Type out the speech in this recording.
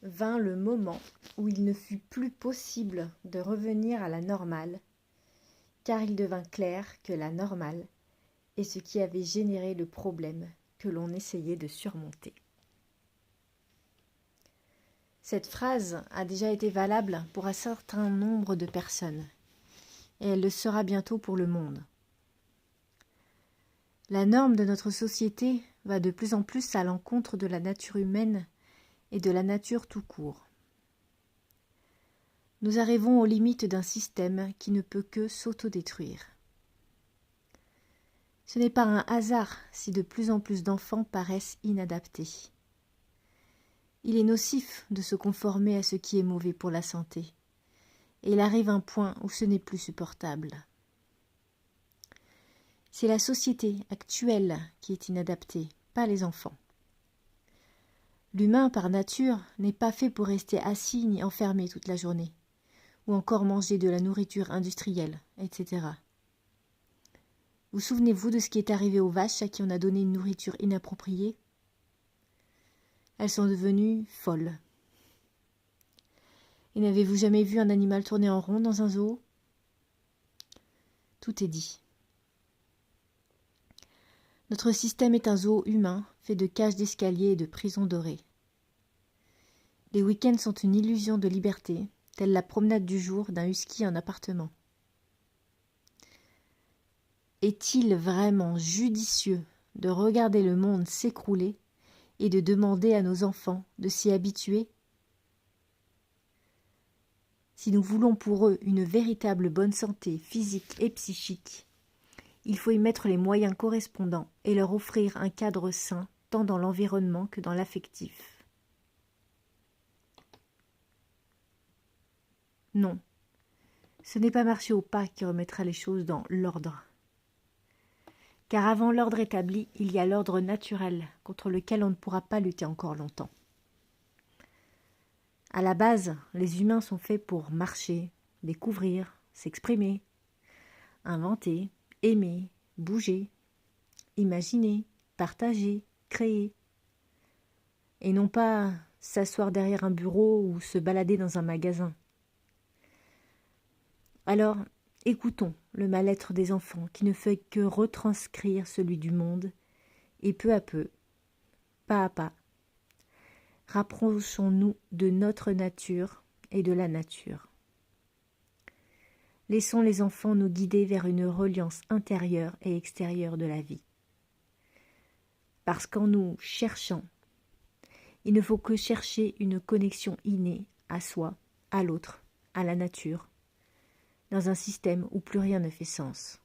vint le moment où il ne fut plus possible de revenir à la normale, car il devint clair que la normale est ce qui avait généré le problème que l'on essayait de surmonter. Cette phrase a déjà été valable pour un certain nombre de personnes, et elle le sera bientôt pour le monde. La norme de notre société va de plus en plus à l'encontre de la nature humaine et de la nature tout court. Nous arrivons aux limites d'un système qui ne peut que s'autodétruire. Ce n'est pas un hasard si de plus en plus d'enfants paraissent inadaptés. Il est nocif de se conformer à ce qui est mauvais pour la santé, et il arrive un point où ce n'est plus supportable. C'est la société actuelle qui est inadaptée, pas les enfants. L'humain, par nature, n'est pas fait pour rester assis ni enfermé toute la journée, ou encore manger de la nourriture industrielle, etc. Vous souvenez-vous de ce qui est arrivé aux vaches à qui on a donné une nourriture inappropriée ? Elles sont devenues folles. Et n'avez-vous jamais vu un animal tourner en rond dans un zoo ? Tout est dit. Notre système est un zoo humain fait de cages d'escalier et de prisons dorées. Les week-ends sont une illusion de liberté, telle la promenade du jour d'un husky en appartement. Est-il vraiment judicieux de regarder le monde s'écrouler et de demander à nos enfants de s'y habituer ? Si nous voulons pour eux une véritable bonne santé physique et psychique, il faut y mettre les moyens correspondants et leur offrir un cadre sain tant dans l'environnement que dans l'affectif. Non, ce n'est pas marcher au pas qui remettra les choses dans l'ordre. Car avant l'ordre établi, il y a l'ordre naturel contre lequel on ne pourra pas lutter encore longtemps. À la base, les humains sont faits pour marcher, découvrir, s'exprimer, inventer, aimer, bouger, imaginer, partager, créer. Et non pas s'asseoir derrière un bureau ou se balader dans un magasin. Alors, écoutons le mal-être des enfants qui ne fait que retranscrire celui du monde, et peu à peu, pas à pas, rapprochons-nous de notre nature et de la nature. Laissons les enfants nous guider vers une reliance intérieure et extérieure de la vie. Parce qu'en nous cherchant, il ne faut que chercher une connexion innée à soi, à l'autre, à la nature, dans un système où plus rien ne fait sens.